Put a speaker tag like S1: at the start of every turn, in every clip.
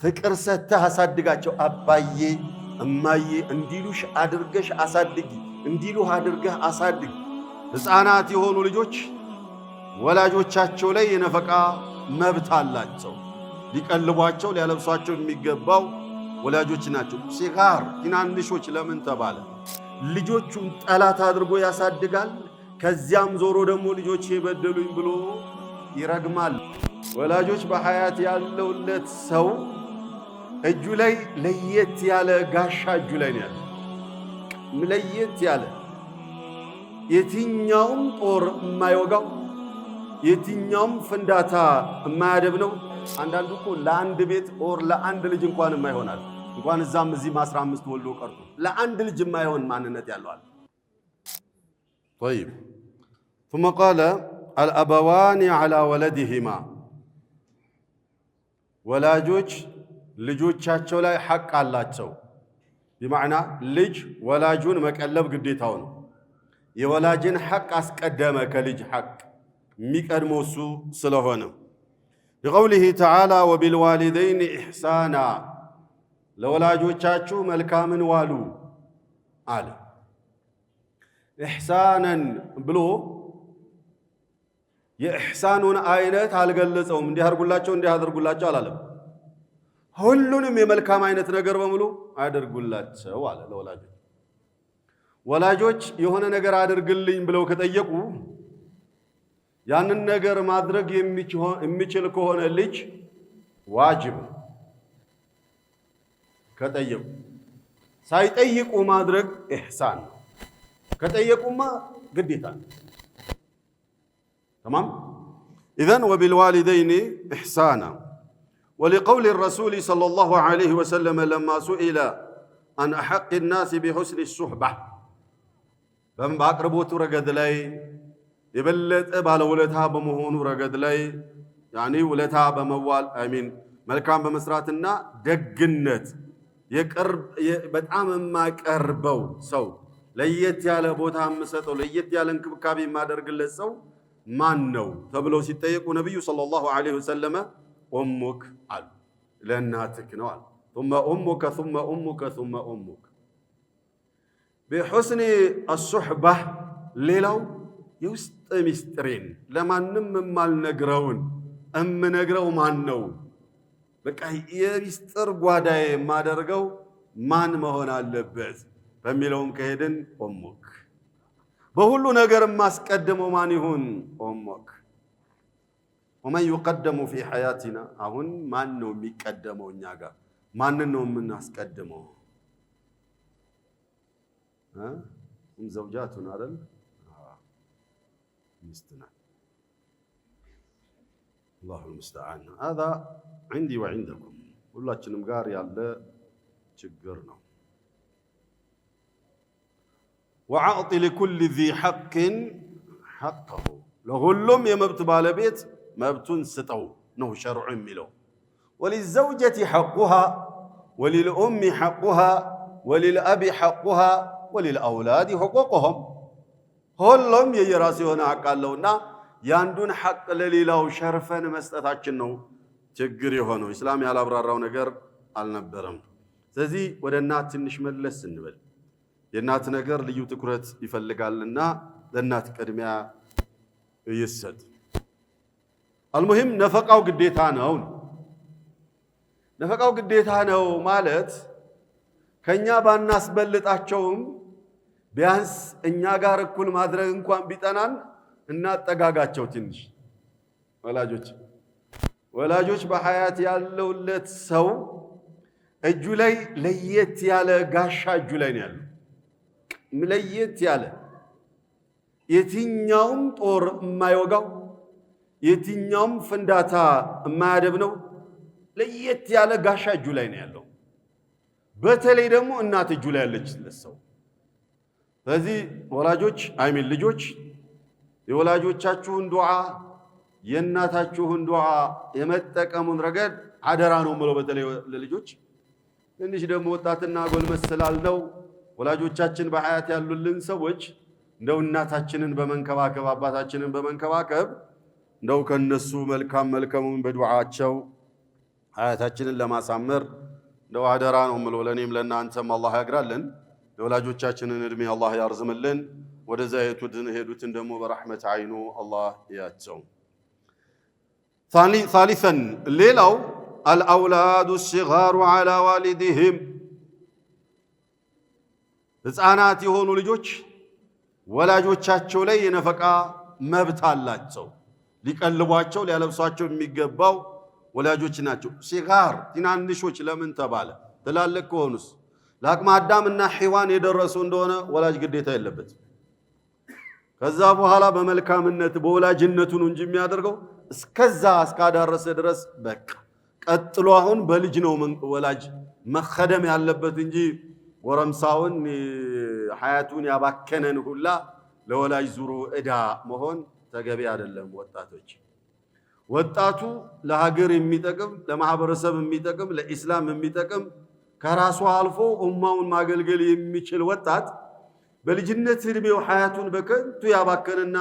S1: ፍቅር ሰጥተህ አሳድጋቸው። አባዬ እማዬ እንዲሉሽ አድርገሽ አሳድጊ፣ እንዲሉህ አድርገህ አሳድግ። ሕፃናት የሆኑ ልጆች ወላጆቻቸው ላይ የነፈቃ መብት አላቸው። ሊቀልቧቸው ሊያለብሷቸው የሚገባው ወላጆች ናቸው። ሲጋር ትናንሾች ለምን ተባለ? ልጆቹን ጠላት አድርጎ ያሳድጋል። ከዚያም ዞሮ ደግሞ ልጆች የበደሉኝ ብሎ ይረግማል። ወላጆች በሐያት ያለውለት ሰው እጁ ላይ ለየት ያለ ጋሻ እጁ ላይ ነው ያለው። ለየት ያለ የትኛውም ጦር የማይወጋው የትኛውም ፍንዳታ የማያደብነው። አንዳንዱ እኮ ለአንድ ቤት ኦር ለአንድ ልጅ እንኳን የማይሆናል እንኳን እዛም እዚህም 15 ወልዶ ቀርቶ ለአንድ ልጅ የማይሆን ማንነት ያለዋል። طيب ثم قال الأبوان على ولدهما ወላጆች ልጆቻቸው ላይ ሐቅ አላቸው። بمعنى ልጅ ወላጁን መቀለብ ግዴታው ነው። የወላጅን ሐቅ አስቀደመ ከልጅ ሐቅ የሚቀድመው እሱ ስለሆነ بقوله تعالى وبالوالدين إحسانا ለወላጆቻችሁ መልካምን ዋሉ አለ። ኢሕሳናን ብሎ የኢሕሳኑን አይነት አልገለጸውም። እንዲህ አድርጉላቸው አላለም። ሁሉንም የመልካም አይነት ነገር በሙሉ አድርጉላቸው አለ ለወላጆች። ወላጆች የሆነ ነገር አድርግልኝ ብለው ከጠየቁ ያንን ነገር ማድረግ የሚችል ከሆነ ልጅ ዋጅብ ከጠየቁ፣ ሳይጠይቁ ማድረግ ኢሕሳን ነው። ከጠየቁማ ግዴታ ነው። تمام إذن وبالوالدين إحسانا ولقول الرسول صلى الله عليه وسلم لما سئل عن أحق الناس بحسن الصحبة فمن بأقربوت رقد لي يبلت على ولتها بمهون رقد لي يعني ولتها بموال آمين ملكان بمسراتنا دقنت يقرب بتعام ما يقربو سو ليت ياله بوتها مسطو ليت ياله انكبكابي ما درقلت سو ማን ነው ተብለው ሲጠየቁ ነብዩ ሰለላሁ ዐለይሂ ወሰለም ኡሙክ አሉ። ለእናትህ ነው አሉ። ثم أمك ثم أمك ثم أمك بحسن الصحبة ሌላው የውስጥ ሚስጥሬን ለማንም የማልነግረውን እምነግረው ማን ነው? በቃ የሚስጥር ጓዳዬ የማደርገው ማን መሆን አለበት በሚለውም ከሄድን ኡሙክ በሁሉ ነገር ማስቀደመው ማን ይሁን? ኡሙክ ومن يقدم في حياتنا አሁን ማን ነው የሚቀደመው? እኛ ጋር ማን ነው የምናስቀድመው? ዘውጃቱን አይደል? ሚስትና الله المستعان هذا عندي وعندكم ሁላችንም ጋር ያለ ችግር ነው። وعاط لكل ذي حق حقه لሁሉም የመብት ባለቤት መብቱን ስጠው ነው ሸርዑ የሚለው። وللزوجة حقها وللأم حقها وللأب حقها وللأولاد حقوقهم ሁሉም የየራሱ የሆነ ሐቅ አለውና ያንዱን ሐቅ ለሌላው ሸርፈን መስጠታችን ነው ችግር የሆነው። እስላም ያላብራራው ነገር አልነበረም። ስለዚህ ወደ እናት ትንሽ መለስ እንበል። የእናት ነገር ልዩ ትኩረት ይፈልጋልና ለእናት ቅድሚያ ይሰጥ። አልሙሂም ነፈቃው ግዴታ ነው። ነፈቃው ግዴታ ነው ማለት ከኛ ባናስበልጣቸውም ቢያንስ እኛ ጋር እኩል ማድረግ እንኳን ቢጠናን እናጠጋጋቸው ትንሽ። ወላጆች በሐያት ያለውለት ሰው እጁ ላይ ለየት ያለ ጋሻ እጁ ላይ ነው ያለው። ለየት ያለ የትኛውም ጦር የማይወጋው የትኛውም ፍንዳታ የማያደብነው ለየት ያለ ጋሻ እጁ ላይ ነው ያለው። በተለይ ደግሞ እናት እጁ ላይ ያለችለት ሰው። ስለዚህ ወላጆች ልጆች የወላጆቻችሁን ዱዓ የእናታችሁን ዱዓ የመጠቀሙን ረገድ አደራ ነው የምለው። በተለይ ለልጆች ትንሽ ደግሞ ወጣትና ጎልመስ ስላልነው ወላጆቻችን በሐያት ያሉልን ሰዎች እንደው እናታችንን በመንከባከብ አባታችንን በመንከባከብ እንደው ከነሱ መልካሙን በዱዓቸው ሀያታችንን ለማሳመር እንደው አደራ ነው የምለው ለኔም ለእናንተም አላህ ያግራልን። ለወላጆቻችንን እድሜ አላህ ያርዝምልን። ወደዛ የሄዱትን ደግሞ በረሕመት አይኑ አላህ ያቸው። ثالثا ሌላው الأولاد الصغار على والدهم ህፃናት የሆኑ ልጆች ወላጆቻቸው ላይ የነፈቃ መብት አላቸው። ሊቀልቧቸው ሊያለብሷቸው የሚገባው ወላጆች ናቸው። ሲጋር ትናንሾች ለምን ተባለ? ትላልቅ ከሆኑስ ለአቅመ አዳምና ሔዋን የደረሱ እንደሆነ ወላጅ ግዴታ የለበትም። ከዛ በኋላ በመልካምነት በወላጅነቱ ነው እንጂ የሚያደርገው እስከዛ እስካዳረሰ ድረስ በቃ። ቀጥሎ አሁን በልጅ ነው ወላጅ መኸደም ያለበት እንጂ ጎረምሳውን ሐያቱን ያባከነን ሁላ ለወላጅ ዙሩ ዕዳ መሆን ተገቢ አይደለም። ወጣቱ ለሀገር የሚጠቅም ለማህበረሰብ የሚጠቅም ለኢስላም የሚጠቅም ከራሱ አልፎ ኡማውን ማገልገል የሚችል ወጣት በልጅነት እድሜው ሐያቱን በከንቱ ያባከነና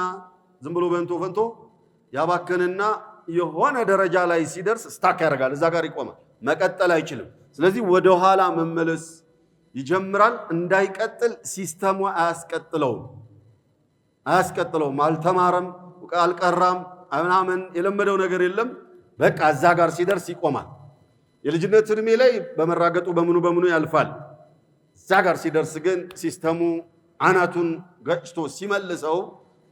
S1: ዝም ብሎ በእንቶ ፈንቶ ያባከነና የሆነ ደረጃ ላይ ሲደርስ ስታክ ያደርጋል። እዛ ጋር ይቆማል፣ መቀጠል አይችልም። ስለዚህ ወደ ኋላ መመለስ ይጀምራል። እንዳይቀጥል ሲስተሙ አያስቀጥለውም። አልተማረም፣ አልቀራም፣ ምናምን የለመደው ነገር የለም። በቃ እዛ ጋር ሲደርስ ይቆማል። የልጅነት እድሜ ላይ በመራገጡ በምኑ ያልፋል። እዛ ጋር ሲደርስ ግን ሲስተሙ አናቱን ገጭቶ ሲመልሰው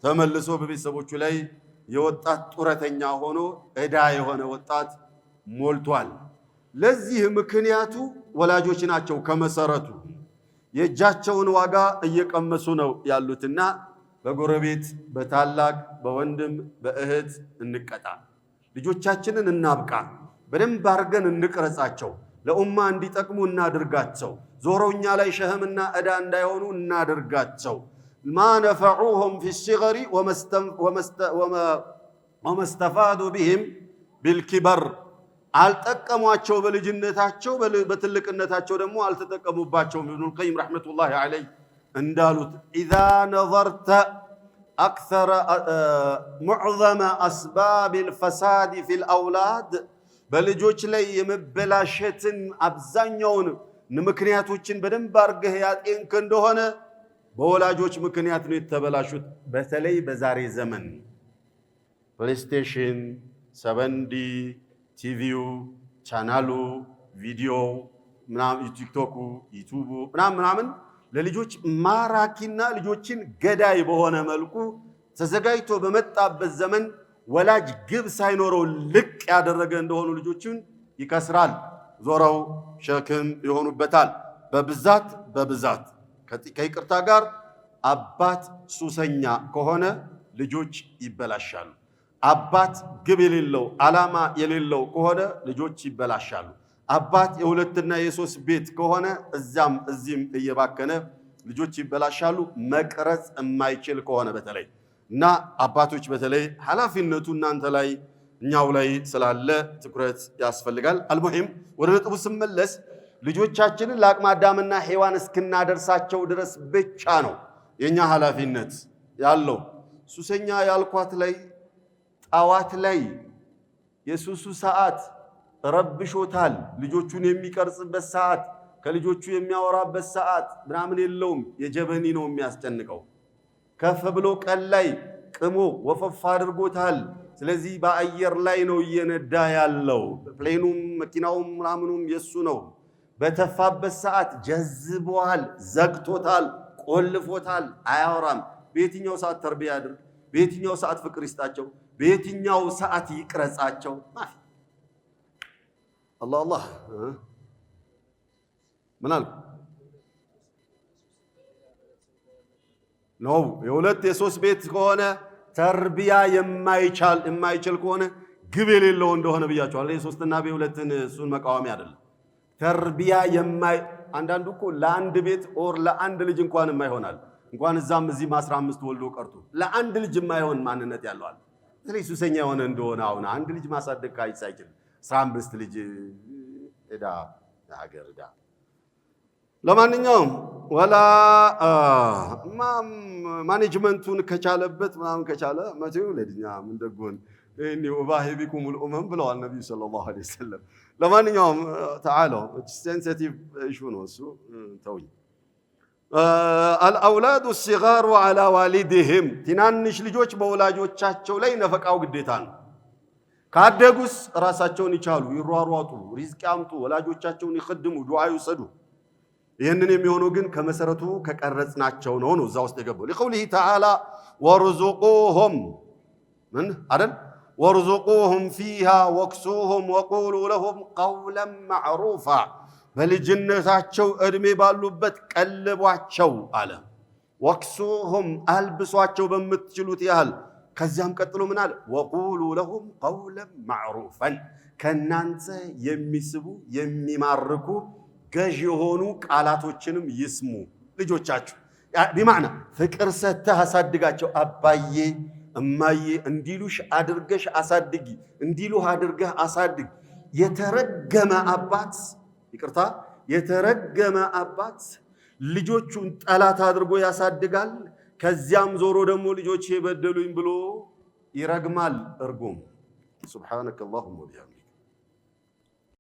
S1: ተመልሶ በቤተሰቦቹ ላይ የወጣት ጡረተኛ ሆኖ ዕዳ የሆነ ወጣት ሞልቷል። ለዚህ ምክንያቱ ወላጆች ናቸው። ከመሰረቱ የእጃቸውን ዋጋ እየቀመሱ ነው ያሉትና በጎረቤት በታላቅ በወንድም በእህት እንቀጣ። ልጆቻችንን እናብቃ፣ በደንብ አድርገን እንቅረጻቸው፣ ለኡማ እንዲጠቅሙ እናድርጋቸው። ዞሮኛ ላይ ሸህምና ዕዳ እንዳይሆኑ እናድርጋቸው። ማ ነፈዑሁም ፊ ሲገሪ ወመስተፋዱ ቢህም ቢልኪበር አልጠቀሟቸው በልጅነታቸው በትልቅነታቸው ደግሞ አልተጠቀሙባቸውም። ኢብኑል ቀይም ረሕመቱላሂ ዐለይህ እንዳሉት ኢዛ ነዘርተ አክሰረ ሙዕዘመ አስባቢል ፈሳድ ፊል አውላድ በልጆች ላይ የመበላሸትን አብዛኛውን ምክንያቶችን በደንብ አድርገህ ያጤንክ እንደሆነ በወላጆች ምክንያት ነው የተበላሹት። በተለይ በዛሬ ዘመን ፕሌይስቴሽን፣ ሰበንዲ፣ ቲቪው፣ ቻናሉ፣ ቪዲዮ ቲክቶኩ፣ ዩቱቡ ምናምን ለልጆች ማራኪና ልጆችን ገዳይ በሆነ መልኩ ተዘጋጅቶ በመጣበት ዘመን ወላጅ ግብ ሳይኖረው ልቅ ያደረገ እንደሆኑ ልጆችን ይከስራል። ዞረው ሸክም ይሆኑበታል። በብዛት ከይቅርታ ጋር አባት ሱሰኛ ከሆነ ልጆች ይበላሻሉ። አባት ግብ የሌለው ዓላማ የሌለው ከሆነ ልጆች ይበላሻሉ። አባት የሁለትና የሶስት ቤት ከሆነ እዛም እዚህም እየባከነ ልጆች ይበላሻሉ። መቅረጽ የማይችል ከሆነ በተለይ እና አባቶች በተለይ ኃላፊነቱ እናንተ ላይ እኛው ላይ ስላለ ትኩረት ያስፈልጋል። አልሙሂም ወደ ነጥቡ ስመለስ ልጆቻችንን ለአቅመ አዳምና ሔዋን እስክናደርሳቸው ድረስ ብቻ ነው የኛ ኃላፊነት ያለው። ሱሰኛ ያልኳት ላይ ጣዋት ላይ የሱሱ ሰዓት ረብሾታል። ልጆቹን የሚቀርጽበት ሰዓት ከልጆቹ የሚያወራበት ሰዓት ምናምን የለውም። የጀበኒ ነው የሚያስጨንቀው። ከፍ ብሎ ቀን ላይ ቅሞ ወፈፍ አድርጎታል። ስለዚህ በአየር ላይ ነው እየነዳ ያለው። ፕሌኑም መኪናውም ምናምኑም የሱ ነው። በተፋበት ሰዓት ጀዝቧል፣ ዘግቶታል፣ ቆልፎታል፣ አያወራም። በየትኛው ሰዓት ተርቢያ ያድርግ? በየትኛው ሰዓት ፍቅር ይስጣቸው? በየትኛው ሰዓት ይቅረጻቸው? አላህ ምን አልኩ ነው? የሁለት የሶስት ቤት ከሆነ ተርቢያ የማይችል ከሆነ ግብ የሌለው እንደሆነ ብያቸዋለሁ። የሶስትና በሁለትን እሱን መቃወሚ አይደለም። ተርቢያ አንዳንዱ እኮ ለአንድ ቤት ኦር ለአንድ ልጅ እንኳን የማይሆናል እንኳን እዛም እዚህም 15 ወልዶ ቀርቶ ለአንድ ልጅ የማይሆን ማንነት ያለዋል። ስለዚህ ሱሰኛ የሆነ እንደሆነ አሁን አንድ ልጅ ማሳደግ አይችልም። 15 ልጅ ዕዳ ሀገር ዕዳ። ለማንኛውም ወላ ማኔጅመንቱን ከቻለበት ምናምን ከቻለ መቼው ለድኛ ምን ደጎን እኔ ወባሂ ቢኩም الامم ብለዋል ነብዩ ሰለላሁ ዐለይሂ ወሰለም። ለማንኛውም تعالوا sensitive issue ነው እሱ ተውኝ الأولاد الصغار على والدهم ትናንሽ ልጆች በወላጆቻቸው ላይ ነፈቃው ግዴታ ነው ካደጉስ ራሳቸውን ይቻሉ ይሯሯጡ ሪዝቅ ያምጡ ወላጆቻቸውን ይخدሙ ዱዓ ይሰዱ ይሄንን የሚሆነው ግን ከመሰረቱ ከቀረጽናቸው ነው እዛ ውስጥ የገባው لقوله تعالى وارزقوهم من አይደል وارزقوهم فيها واكسوهم وقولوا لهم قولا معروفا በልጅነታቸው እድሜ ባሉበት ቀልቧቸው አለ واكسوهم አልብሷቸው በምትችሉት ያህል ከዛም ቀጥሎ ምን አለ وقولوا لهم قولا معروفا ከናንተ የሚስቡ የሚማርኩ ገዥ የሆኑ ቃላቶችንም ይስሙ ልጆቻችሁ بمعنى ፍቅር ሰተህ አሳድጋቸው አባዬ እማዬ እንዲሉሽ አድርገሽ አሳድጊ እንዲሉህ አድርገህ አሳድግ የተረገመ አባት ይቅርታ የተረገመ አባት ልጆቹን ጠላት አድርጎ ያሳድጋል ከዚያም ዞሮ ደግሞ ልጆቼ በደሉኝ ብሎ ይረግማል እርጉም سبحانك اللهم وبحمدك